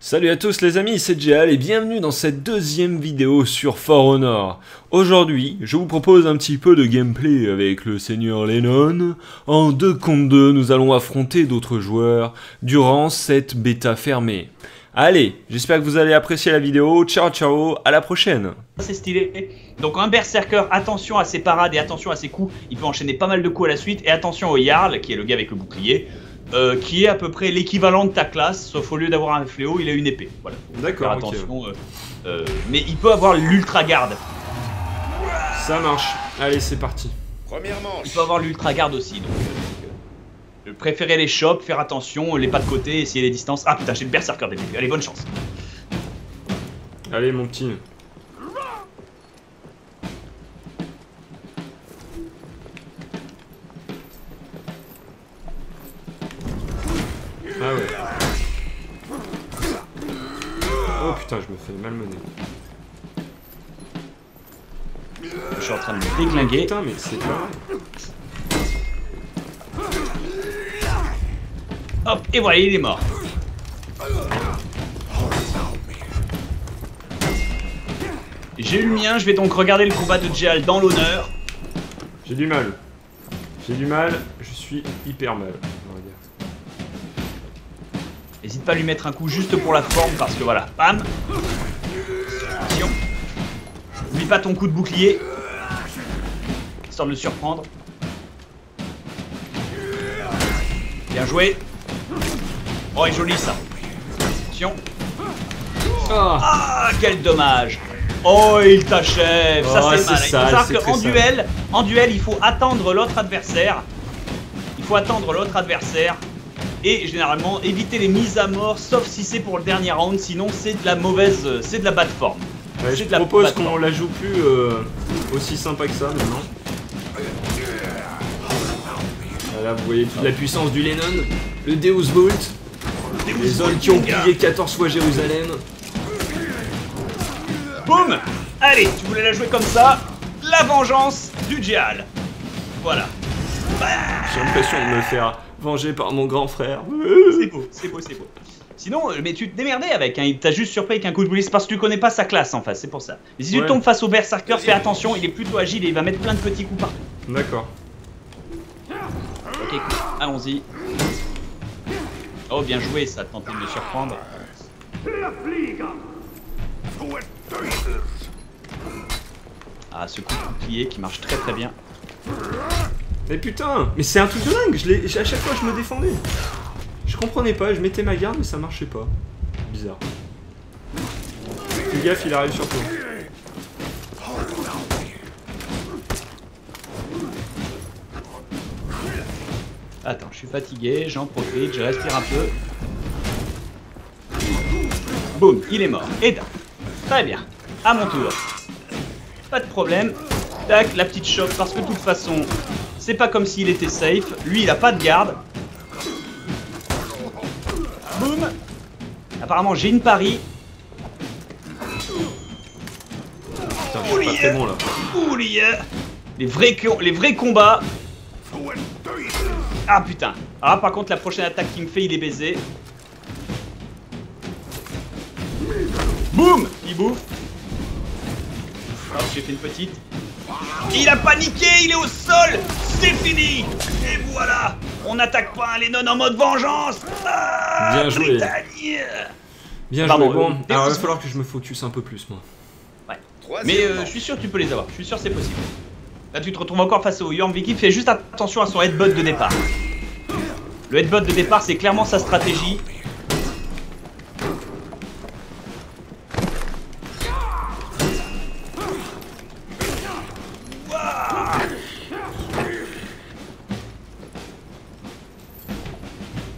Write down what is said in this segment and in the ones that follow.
Salut à tous les amis, c'est Jal et bienvenue dans cette deuxième vidéo sur For Honor. Aujourd'hui, je vous propose un petit peu de gameplay avec le Seigneur Lennon. En 2 contre 2, nous allons affronter d'autres joueurs durant cette bêta fermée. Allez, j'espère que vous allez apprécier la vidéo. Ciao ciao, à la prochaine. C'est stylé. Donc un berserker, attention à ses parades et attention à ses coups. Il peut enchaîner pas mal de coups à la suite. Et attention au Jarl, qui est le gars avec le bouclier. Qui est à peu près l'équivalent de ta classe, sauf au lieu d'avoir un fléau, il a une épée. Voilà. D'accord, attention. Mais il peut avoir l'ultra garde. Ça marche. Allez, c'est parti. Premièrement, il peut avoir l'ultra garde aussi. Donc, préférez les chops, faire attention, les pas de côté, essayer les distances. Ah putain, j'ai le berserker dès le début. Allez, bonne chance. Allez, mon petit. Ah ouais. Oh putain, je me fais malmener. Je suis en train de me déglinguer. Putain, mais c'est pas vrai. Hop, et voilà, il est mort. J'ai eu le mien, je vais donc regarder le combat de Jal dans l'honneur. J'ai du mal. J'ai du mal, je suis hyper mal. N'hésite pas à lui mettre un coup juste pour la forme parce que voilà, bam. Attention. N'oublie pas ton coup de bouclier. Histoire de le surprendre. Bien joué. Oh, et joli ça. Attention. Ah, quel dommage. Oh, il t'achève. Ça c'est mal. Il faut savoir qu'en duel, il faut attendre l'autre adversaire. Il faut attendre l'autre adversaire. Et généralement éviter les mises à mort, sauf si c'est pour le dernier round, sinon c'est de la mauvaise, c'est de la bad forme. Ouais, je propose qu'on la joue plus aussi sympa que ça maintenant. Voilà, vous voyez toute la puissance du Lennon, le Deus Vult, les hommes qui ont pillé 14 fois Jérusalem. Boum. Allez, tu voulais la jouer comme ça, la vengeance du Jal. Voilà. J'ai l'impression de me faire venger par mon grand frère. C'est beau, c'est beau, c'est beau. Sinon, mais tu te démerdais avec, hein, il t'a juste surpris avec un coup de bouclier, c'est parce que tu connais pas sa classe en face, c'est pour ça. Mais si tu tombes face au berserker, fais attention, il est plutôt agile et il va mettre plein de petits coups partout. D'accord. Ok, allons-y. Oh, bien joué, ça a tenté de me surprendre. Ah, ce coup de bouclier qui marche très très bien. Mais putain, mais c'est un truc de dingue, à chaque fois je me défendais. Je comprenais pas, je mettais ma garde mais ça marchait pas. Bizarre. Fais gaffe, il arrive sur toi. Attends, je suis fatigué, j'en profite, je respire un peu. Boum, il est mort. Et tac. Très bien. À mon tour. Pas de problème. Tac, la petite chope, parce que de toute façon, c'est pas comme s'il était safe. Lui, il a pas de garde. Boum. Apparemment, j'ai une pari. Putain, je suis pas très bon là. Les vrais combats. Ah putain. Ah, par contre, la prochaine attaque qu'il me fait, il est baisé. Boum. Il bouffe. Hop, j'ai fait une petite. Il a paniqué, il est au sol. C'est fini. Et voilà. On n'attaque pas un Lennon en mode vengeance. Ah, bien joué. Bretagne. Bien joué. Bon, alors il va falloir que je me focus un peu plus moi. Ouais. Mais je suis sûr que tu peux les avoir. Je suis sûr que c'est possible. Là, tu te retrouves encore face au Yorm Viking. Fais juste attention à son headbutt de départ. Le headbutt de départ, c'est clairement sa stratégie.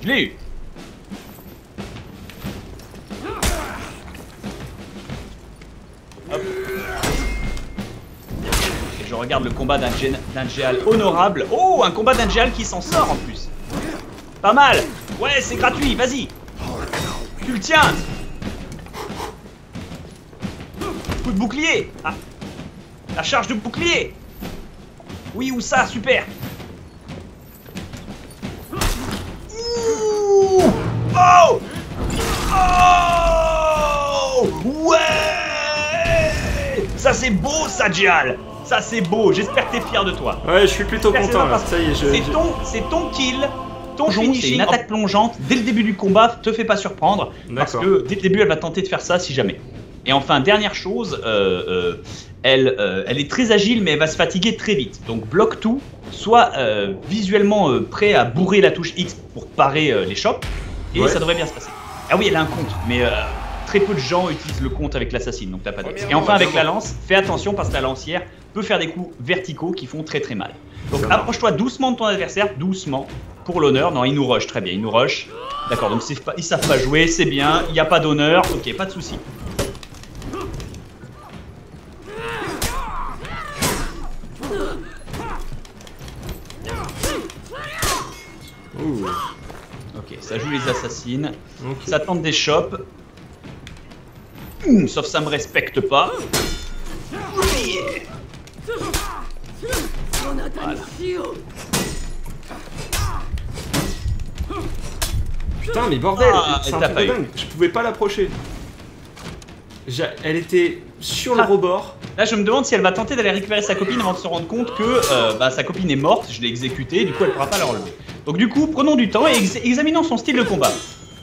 Je l'ai eu. Hop. Et je regarde le combat d'un Jal honorable. Oh, un combat d'un Jal qui s'en sort en plus. Pas mal. Ouais, c'est gratuit, vas-y. Tu le tiens. Coup de bouclier. Ah. La charge de bouclier. Oui, ou ça, super. Oh! Oh! Ça c'est beau, Sajial. Ça c'est beau, j'espère que t'es fier de toi. Ouais, je suis plutôt content là, ça y est, c'est ton kill, ton finishing, c'est une attaque plongeante dès le début du combat, te fais pas surprendre, parce que dès le début elle va tenter de faire ça si jamais. Et enfin, dernière chose, elle est très agile mais elle va se fatiguer très vite, donc bloque tout, soit visuellement prêt à bourrer la touche X pour parer les chops, et ça devrait bien se passer. Ah oui, elle a un compte, mais très peu de gens utilisent le compte avec l'assassine, donc t'as pas de risque. Et enfin avec la lance, fais attention parce que la lancière peut faire des coups verticaux qui font très très mal. Donc approche-toi doucement de ton adversaire, doucement, pour l'honneur. Non, il nous rush, très bien, il nous rush. D'accord, donc ils savent pas jouer, c'est bien, il n'y a pas d'honneur, ok, pas de souci. Ok, ça joue les assassines, ça tente des chops. Sauf ça me respecte pas. Voilà. Putain, mais bordel, c'est un truc de dingue. Je pouvais pas l'approcher. Elle était sur le rebord. Là, je me demande si elle va tenter d'aller récupérer sa copine avant de se rendre compte que sa copine est morte. Je l'ai exécutée, du coup, elle pourra pas la relever. Donc, du coup, prenons du temps et examinons son style de combat.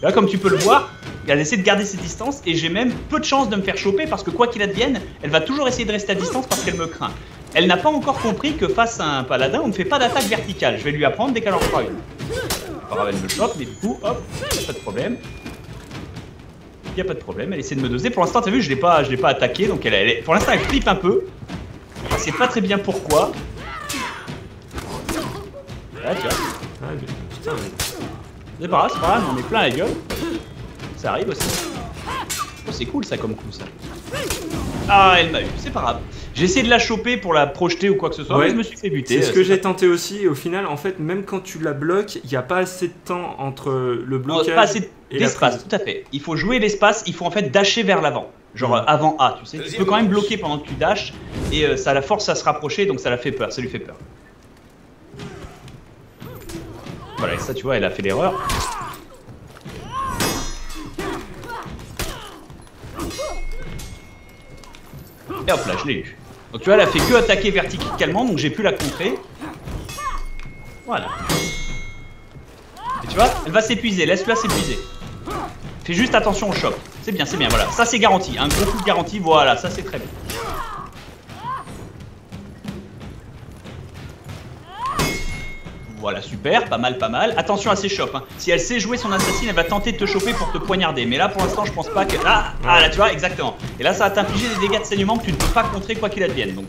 Là, comme tu peux le voir, elle essaie de garder ses distances et j'ai même peu de chance de me faire choper parce que quoi qu'il advienne, elle va toujours essayer de rester à distance parce qu'elle me craint. Elle n'a pas encore compris que face à un paladin, on ne fait pas d'attaque verticale. Je vais lui apprendre dès qu'elle en fera une. Alors elle me chope, mais du coup, hop, pas de problème. Il n'y a pas de problème, elle essaie de me doser. Pour l'instant, t'as vu, je l'ai pas attaqué, donc pour l'instant, elle flippe un peu. Je sais pas très bien pourquoi. Là, tu vois. Ah, putain, C'est pas grave, on est plein la gueule. Ça arrive aussi. Oh, c'est cool ça comme coup ça. Ah, elle m'a eu, c'est pas grave. J'ai essayé de la choper pour la projeter ou quoi que ce soit, mais je me suis fait buter. C'est ce que j'ai tenté aussi, et au final, en fait, même quand tu la bloques, il n'y a pas assez de temps entre le blocage pas assez d'espace, tout à fait. Il faut jouer l'espace, il faut en fait dasher vers l'avant. Genre avant A, tu sais. Tu peux quand même bloquer pendant que tu dashes, et ça la force à se rapprocher, donc ça la fait peur, ça lui fait peur. Voilà, et ça tu vois, elle a fait l'erreur. Et hop là, je l'ai eu. Donc tu vois, elle a fait que attaquer verticalement, donc j'ai pu la contrer. Voilà. Et tu vois, elle va s'épuiser, laisse-la s'épuiser. Fais juste attention au choc. C'est bien, voilà. Ça c'est garanti, un gros coup de garantie, voilà, ça c'est très bien. Voilà, super, pas mal. Attention à ses chops, hein. Si elle sait jouer son assassine, elle va tenter de te choper pour te poignarder. Mais là, pour l'instant, je pense pas que... Ah, là, tu vois, exactement. Et là, ça va t'infliger des dégâts de saignement que tu ne peux pas contrer quoi qu'il advienne. Donc,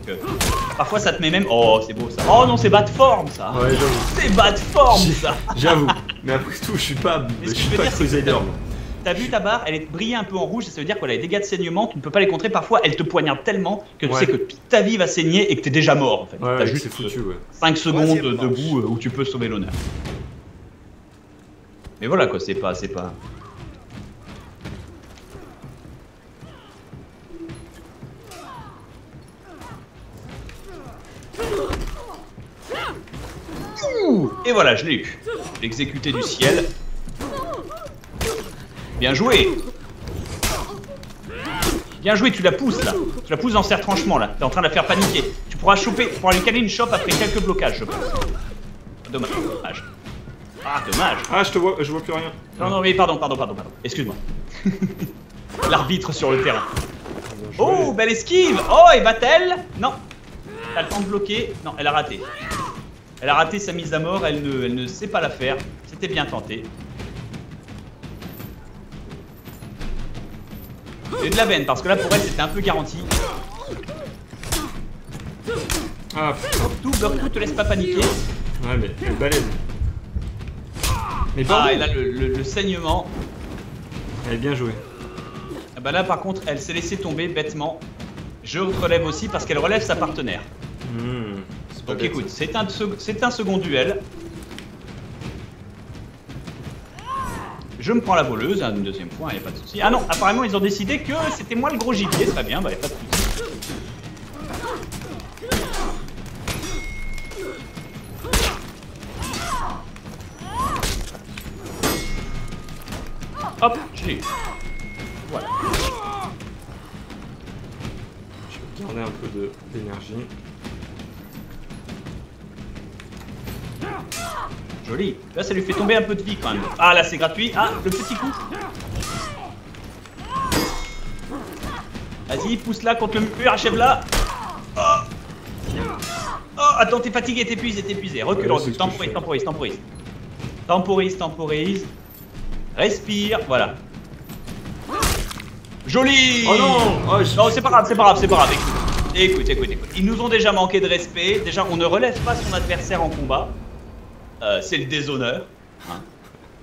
parfois, ça te met même... Oh, c'est beau, ça. Oh non, c'est bas de forme, ça. Ouais, j'avoue. C'est bas de forme, ça. J'avoue. Mais après tout, je suis pas Crusader. T'as vu ta barre, elle est brillée un peu en rouge, ça veut dire qu'elle a des dégâts de saignement, tu ne peux pas les contrer. Parfois, elle te poignarde tellement que tu sais que toute ta vie va saigner et que t'es déjà mort en fait. Ouais, t'as juste foutu, 5 secondes debout où tu peux sauver l'honneur. Mais voilà quoi, c'est pas... Et voilà, je l'ai eu. Je l'ai exécuté du ciel. Bien joué. Bien joué, tu la pousses là. Tu la pousses dans ses retranchements là. T'es en train de la faire paniquer. Tu pourras choper, tu pourras lui caler une chope après quelques blocages, je pense. Dommage. Ah, dommage. Ah, je vois plus rien. Non, mais pardon. Excuse-moi. L'arbitre sur le terrain. Oh, belle esquive. Oh, et bat-elle? Non. T'as le temps de bloquer. Non, elle a raté. Elle a raté sa mise à mort, elle ne sait pas la faire. C'était bien tenté. J'ai de la veine parce que là pour elle c'était un peu garanti. Ah, tout, te laisse pas paniquer. Ouais, mais elle balèze. Mais et là le saignement. Elle est bien jouée. Ah bah là par contre elle s'est laissée tomber bêtement. Je relève aussi parce qu'elle relève sa partenaire. Donc écoute, c'est un second duel. Je me prends la voleuse, une deuxième fois, il n'y a pas de souci. Ah non, apparemment ils ont décidé que c'était moi le gros gibier, très bien, bah il n'y a pas de souci. Hop, je l'ai eu. Voilà. Attendez un peu d'énergie. Joli. Là, ça lui fait tomber un peu de vie quand même. Ah, là, c'est gratuit. Ah, le petit coup. Vas-y, pousse-la contre le mur, achève-la. Oh, oh, attends, t'es fatigué, t'es épuisé. Recule, recule. Temporise. Respire, voilà. Joli. Oh non. Non, c'est pas grave. Écoute. Ils nous ont déjà manqué de respect. Déjà, on ne relève pas son adversaire en combat. C'est le déshonneur. Hein.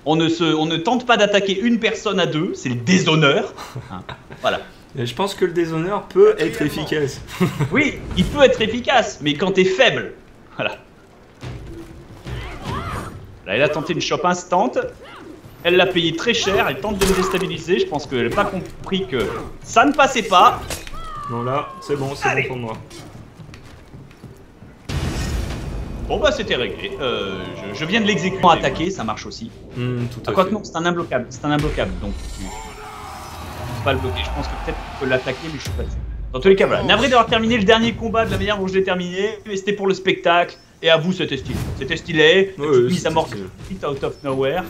On ne tente pas d'attaquer une personne à deux. C'est le déshonneur. Hein. Voilà. Et je pense que le déshonneur peut être efficace. Oui, il peut être efficace, mais quand t'es faible. Voilà. Là, elle a tenté une chope instant. Elle l'a payé très cher. Elle tente de me déstabiliser. Je pense qu'elle n'a pas compris que ça ne passait pas. Non, là, c'est bon pour moi. Bon bah c'était réglé, je viens de l'exécuter en attaquer, ça marche aussi. Tout à fait. Quoique non, c'est un imbloquable, donc tu peux pas le bloquer, je pense que peut-être tu peux l'attaquer mais je suis pas sûr. Dans tous les cas voilà, navré d'avoir terminé le dernier combat de la manière dont je l'ai terminé, mais c'était pour le spectacle, et à vous c'était stylé. C'était stylé, la petite mise à mort fit out of nowhere.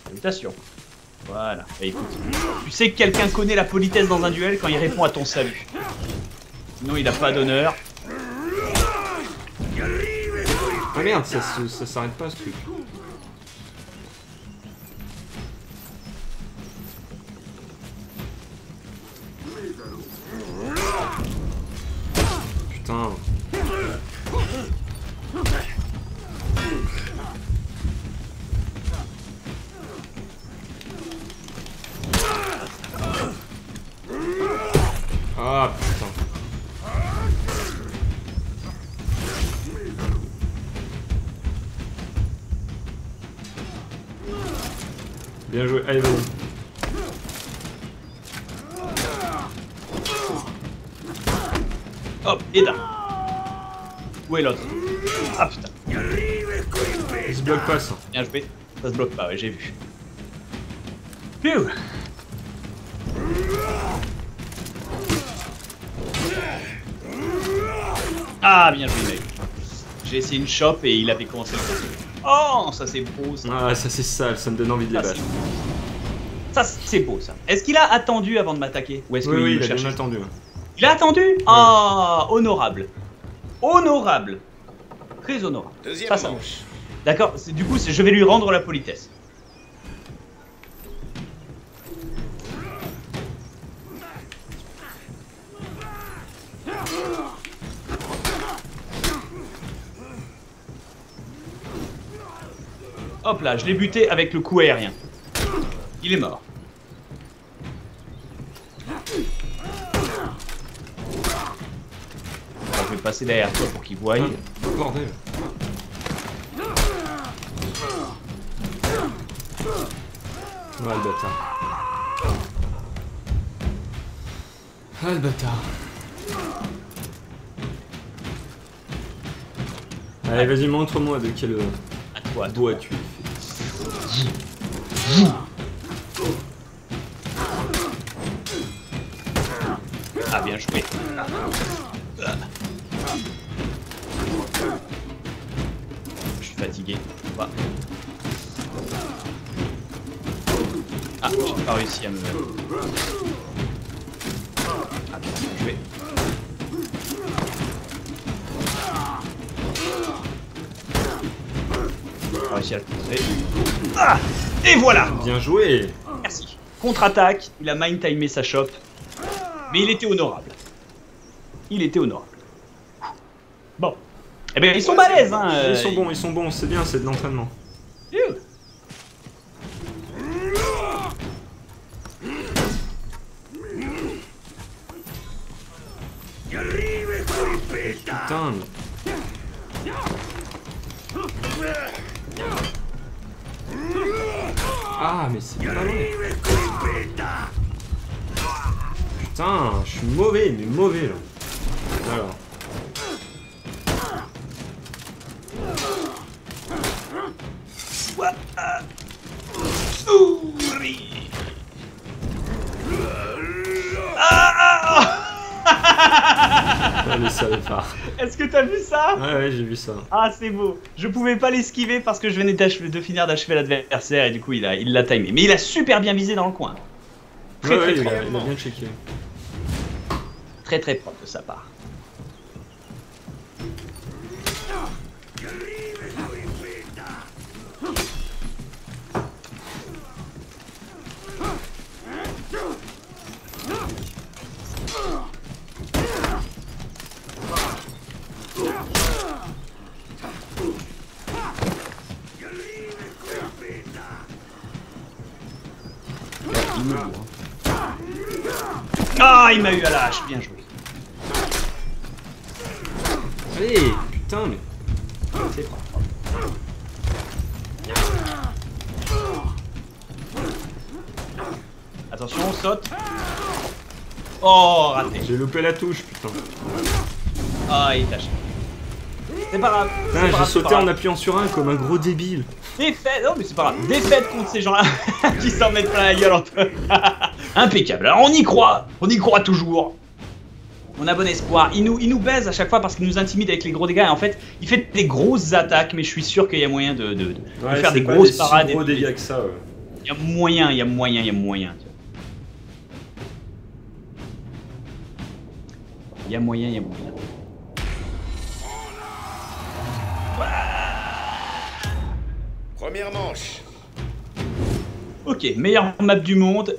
Salutations. Voilà, bah écoute, tu sais que quelqu'un connaît la politesse dans un duel quand il répond à ton salut. Sinon il a pas d'honneur. Ah merde, ça s'arrête pas ce truc. Putain. Ah putain. Bien joué, allez vas-y. Hop, et là. Où est l'autre? Ah putain. Il se bloque pas ça. Bien joué. Ça se bloque pas, ouais, j'ai vu. Phew. Ah, bien joué, mec. J'ai essayé une chope et il avait commencé le combat. Oh, ça c'est beau ça. Ah, ça c'est sale, ça me donne envie de les battre. Ça c'est beau ça. Est-ce qu'il a attendu avant de m'attaquer? Ou est-ce qu'il oui, il a bien attendu. Il a attendu? Ah, honorable. Honorable. Très honorable. Deuxième Ça manche. D'accord, du coup, je vais lui rendre la politesse. Hop là, je l'ai buté avec le coup aérien. Il est mort. Alors, je vais passer derrière toi pour qu'il voie. Bordel. Ah le bâtard. Ah le bâtard. Allez vas-y montre-moi de quel bois tu es fait. Ah bien joué. Je suis fatigué. Bah. Ah, j'ai pas réussi à me... Ah bien joué. J'ai pas réussi à le contrer. Ah, et voilà. Bien joué. Merci. Contre-attaque, il a mind-timé sa chope. Mais il était honorable. Il était honorable. Bon. Eh ben ils sont balèzes hein. Ils sont bons, c'est bien, c'est de l'entraînement. Putain. Ah mais c'est pas vrai. Putain, je suis mauvais, mais mauvais là. Alors. Le salopard. Est-ce que t'as vu ça? Ouais, j'ai vu ça. Ah, c'est beau. Je pouvais pas l'esquiver parce que je venais de finir d'achever l'adversaire et du coup il l'a timé. Mais il a super bien visé dans le coin. Très il a bien checké. Très très propre de sa part. Ah, il m'a eu à la hache, bien joué. Allez, putain, mais... C'est propre. Attention, on saute. Oh, raté. J'ai loupé la touche, putain. Ah, il tâche. C'est pas grave. J'ai sauté en appuyant sur un comme un gros débile. Défaite, non mais c'est pas grave. Défaite contre ces gens-là qui s'en mettent plein la gueule entre eux. Impeccable. Alors on y croit toujours. On a bon espoir. Il nous baise à chaque fois parce qu'il nous intimide avec les gros dégâts. Et en fait, il fait des grosses attaques, mais je suis sûr qu'il y a moyen de faire des grosses parades. Il y a gros dégâts que ça. Ouais. Il y a moyen, il y a moyen. Il y a moyen. Première manche. Ok, meilleure map du monde.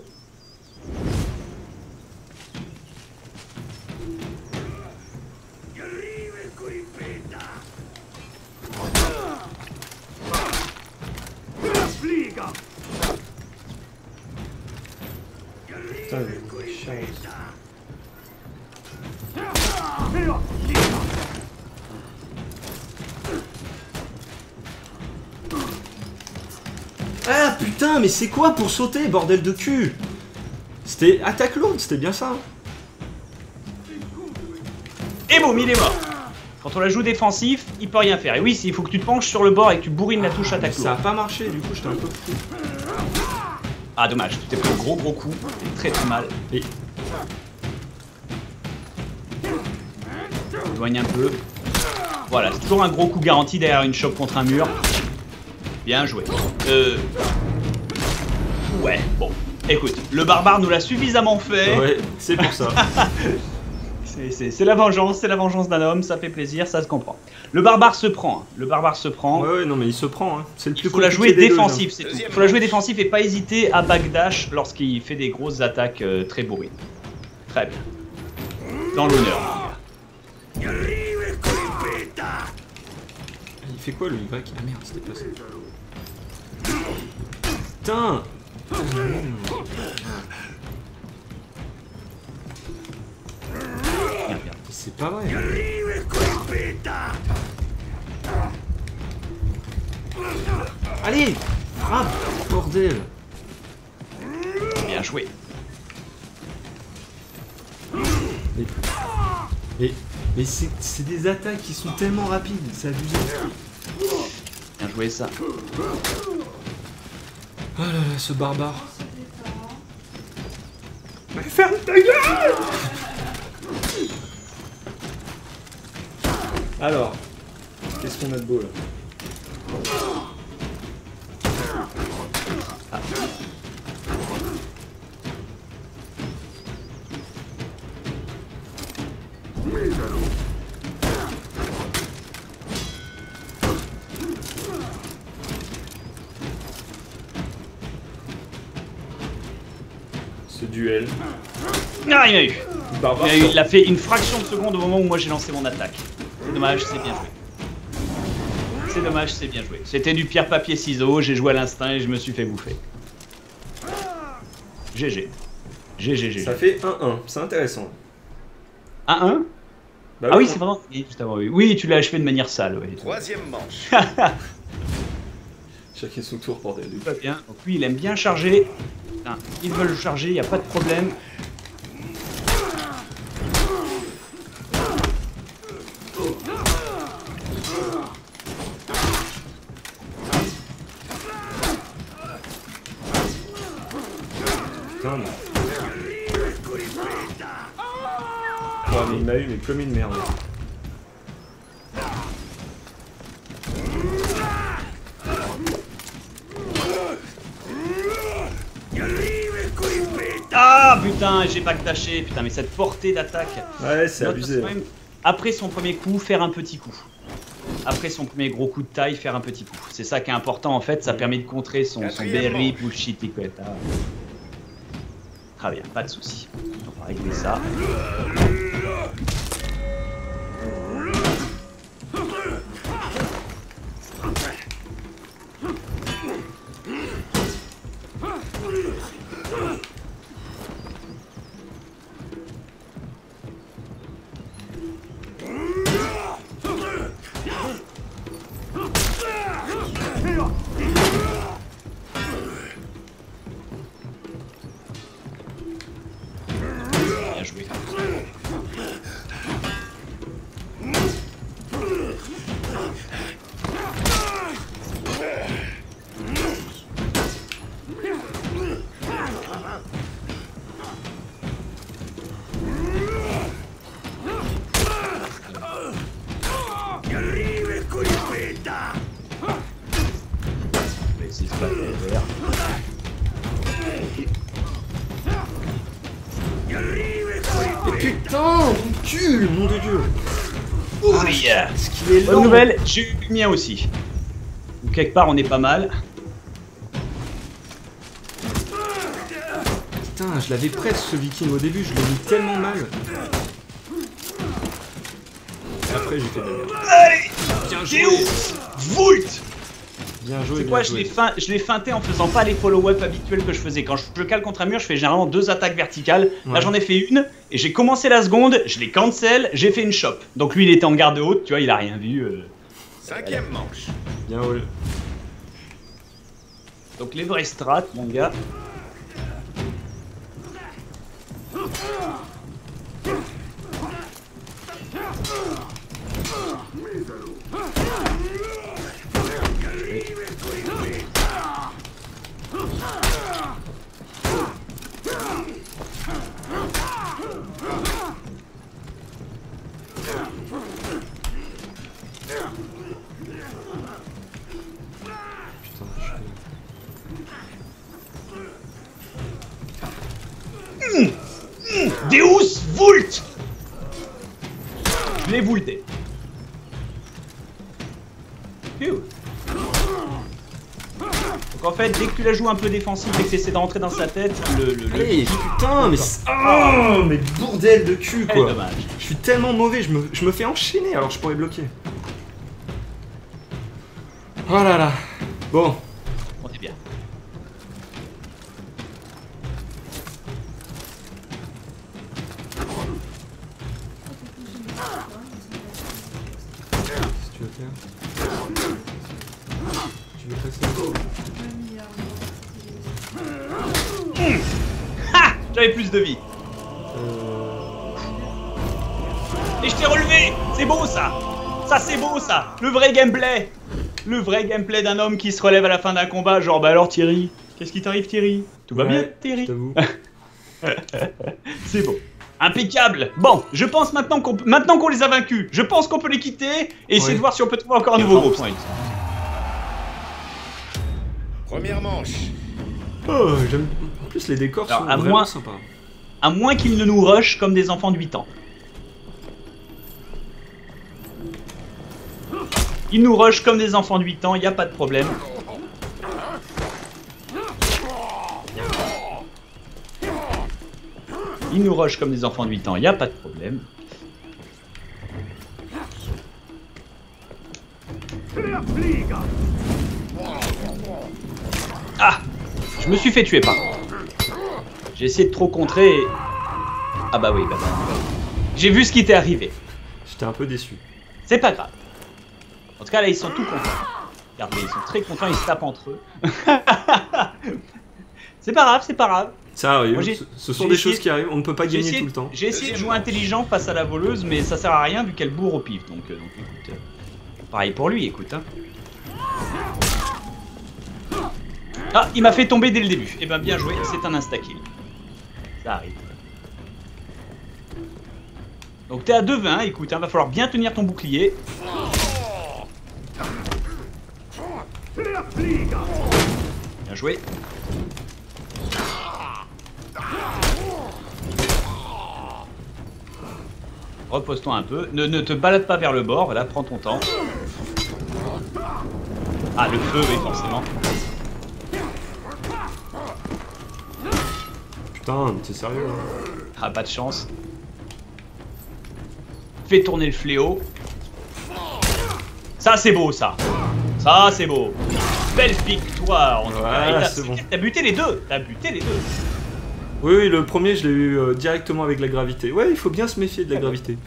Putain, ah putain, mais c'est quoi pour sauter, bordel de cul? C'était attaque lourde, c'était bien ça. Et boum, il est mort. Quand on la joue défensif, il peut rien faire. Et oui, il faut que tu te penches sur le bord et que tu bourrines la touche attaque lourde. Ça a pas marché, du coup j'étais un peu fou. Ah dommage, tu t'es pris un gros coup, très mal. Et... éloigne un peu. Voilà, c'est toujours un gros coup garanti derrière une chope contre un mur. Bien joué. Ouais, bon. Écoute, le barbare nous l'a suffisamment fait. Ouais, c'est pour ça. C'est la vengeance d'un homme, ça fait plaisir, ça se comprend. Le barbare se prend, Ouais, non mais il se prend, hein. C'est le plus Il faut la jouer défensif, c'est tout. Il faut la jouer défensif et pas hésiter à backdash lorsqu'il fait des grosses attaques très bourrines. Très bien. Dans l'honneur. Il fait quoi le Y? Ah merde, c'était pas ça. Putain! C'est pas vrai. Allez! Frappe! Bordel! Bien joué. Mais c'est des attaques qui sont tellement rapides, c'est abusé. Bien joué ça. Oh là là, ce barbare. Mais ferme ta gueule! Alors, qu'est-ce qu'on a de beau là? Ah. Ce duel. Ah, il m'a eu. Barbare, Il a fait une fraction de seconde au moment où moi j'ai lancé mon attaque. C'est dommage, c'est bien joué. C'est dommage, c'est bien joué. C'était du pierre papier ciseaux, j'ai joué à l'instinct et je me suis fait bouffer. GG. GG. Ça fait 1-1, c'est intéressant. 1-1 Bah ah oui, c'est vraiment... Juste avant, oui. Oui, tu l'as achevé de manière sale. Oui. Troisième manche. Chacun son tour, bordel. Tout va bien. Donc lui, il aime bien charger. Putain, ils veulent charger, il n'y a pas de problème. Putain, mais... Oh, mais il m'a eu mais comme une merde. Ah putain, j'ai backdashé, putain, mais cette portée d'attaque. Ouais, c'est abusé. Même, après son premier coup, faire un petit coup. Après son premier gros coup de taille, faire un petit coup. C'est ça qui est important en fait, ça permet de contrer son berry bullshit liquid. Très bien, pas de soucis. On va régler ça. Bien joué. Putain, mon cul, mon de Dieu. Oui. Ce qu'il est Bonne lent. nouvelle, j'ai eu le mien aussi. Donc, quelque part, on est pas mal. Putain, je l'avais presque ce viking au début, je l'ai mis tellement mal. Après, j'ai fait de la merde. Allez, Bien j'ai joué. Volt. Bien joué, C'est bien quoi, joué. je l'ai feinté en faisant pas les follow-up habituels que je faisais. Quand je cale contre un mur, je fais généralement 2 attaques verticales. Là, Ouais. j'en ai fait une, et j'ai commencé la seconde, je l'ai cancel, j'ai fait une chop. Donc lui, il était en garde haute, tu vois, il a rien vu. 5e manche. Bien joué. Donc les vrais strats, mon gars. Deus Vult. Je l'ai vulté. Donc en fait, dès que tu la joues un peu défensif et que tu essaies de rentrer dans sa tête, Allez, putain, mais... Oh, mais bordel de cul, Quel quoi. dommage. Je suis tellement mauvais, je me fais enchaîner, alors je pourrais bloquer. Oh là là. Bon. On est bien. Si tu veux faire. Tu veux passer. Ha! J'avais plus de vie. Et je t'ai relevé. C'est beau ça. Ça c'est beau ça. Le vrai gameplay. Le vrai gameplay d'un homme qui se relève à la fin d'un combat. Genre bah alors Thierry, qu'est-ce qui t'arrive Thierry? Tout va bien Thierry? Je t'avoue. C'est beau. Impeccable. Bon, je pense maintenant qu'on les a vaincus, je pense qu'on peut les quitter et essayer Ouais. de voir si on peut trouver encore un nouveau groupe. Première manche. Oh, j'aime. En plus, les décors Alors, sont à vraiment moins- sympas. À moins qu'ils ne nous rushent comme des enfants de 8 ans. Ils nous rushent comme des enfants de 8 ans, il n'y a pas de problème. Ils nous rushent comme des enfants de 8 ans, il n'y a pas de problème. Ah! Je me suis fait tuer par contre. J'ai essayé de trop contrer et... Ah bah oui, bah. J'ai vu ce qui t'est arrivé. J'étais un peu déçu. C'est pas grave. En tout cas, là, ils sont tout contents. Regardez, ils sont très contents, ils se tapent entre eux. C'est pas grave, c'est pas grave. Ça arrive, Moi, j'ai- ce sont j'ai des essayé- choses qui arrivent, on ne peut pas J'ai gagner essayé, tout le temps. j'ai essayé de jouer intelligent face à la voleuse, mais ça sert à rien vu qu'elle bourre au pif. Donc écoute, pareil pour lui, écoute. Hein. Ah, il m'a fait tomber dès le début. Eh ben bien joué, c'est un insta-kill. Ça arrive. Donc t'es à 2-20, écoute, va falloir bien tenir ton bouclier. Bien joué. Repose-toi un peu. Ne te balade pas vers le bord, là, prends ton temps. Ah, le feu, oui, forcément. Putain, t'es sérieux? Ah, pas de chance. Fais tourner le fléau. Ça, c'est beau, ça. Ça, c'est beau. Belle victoire, en tout cas. C'est bon. T'as buté les deux. T'as buté les deux. Oui, le premier, je l'ai eu directement avec la gravité. Ouais, il faut bien se méfier de la gravité.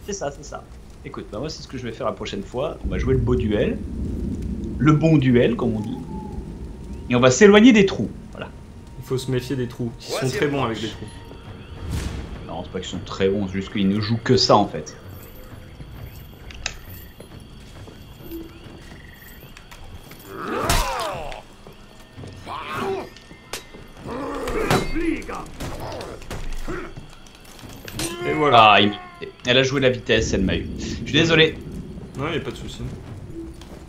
C'est ça, c'est ça. Écoute, bah moi, c'est ce que je vais faire la prochaine fois. On va jouer le beau duel. Le bon duel, comme on dit. Et on va s'éloigner des trous. Voilà. Il faut se méfier des trous. Ils sont très bons avec les trous. Non, c'est pas qu'ils sont très bons, c'est juste qu'ils ne jouent que ça, en fait. Et voilà. Ah, elle a joué la vitesse, elle m'a eu. Je suis désolé. Non, il n'y a pas de souci.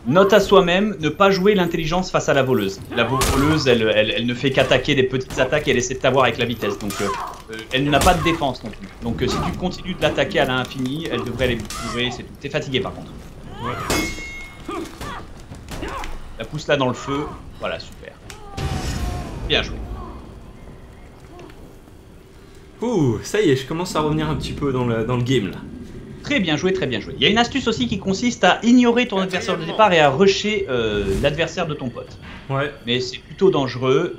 Note à soi-même, ne pas jouer l'intelligence face à la voleuse. La voleuse, elle ne fait qu'attaquer des petites attaques et elle essaie de t'avoir avec la vitesse. Donc, elle n'a pas de défense non plus. Donc, si tu continues de l'attaquer à l'infini, elle devrait les trouver. T'es fatigué par contre. Ouais. La pousse là dans le feu. Voilà, super. Bien joué. Ouh, ça y est, je commence à revenir un petit peu dans le game là. Très bien joué, très bien joué. Il y a une astuce aussi qui consiste à ignorer ton adversaire de départ et à rusher l'adversaire de ton pote. Ouais. Mais c'est plutôt dangereux.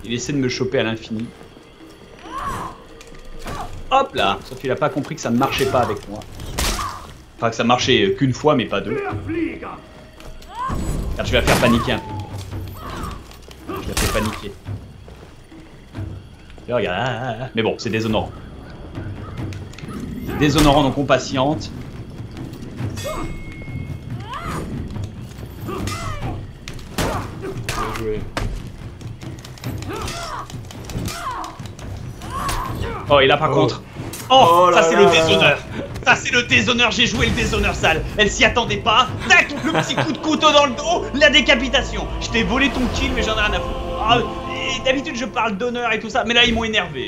Il essaie de me choper à l'infini. Hop là! Sauf qu'il a pas compris que ça ne marchait pas avec moi. Enfin que ça marchait qu'une fois mais pas deux. Car je vais la faire paniquer un peu. Je la fais paniquer. Et regarde. Mais bon, c'est déshonorant. Déshonorant donc on patiente. Bien joué. Oh, et là par contre. Oh, ça c'est le là. déshonneur. Ça c'est le déshonneur, j'ai joué le déshonneur sale. Elle s'y attendait pas. Tac, le petit coup de couteau dans le dos, la décapitation. Je t'ai volé ton kill mais j'en ai rien à foutre. Ah, et d'habitude je parle d'honneur et tout ça, mais là ils m'ont énervé.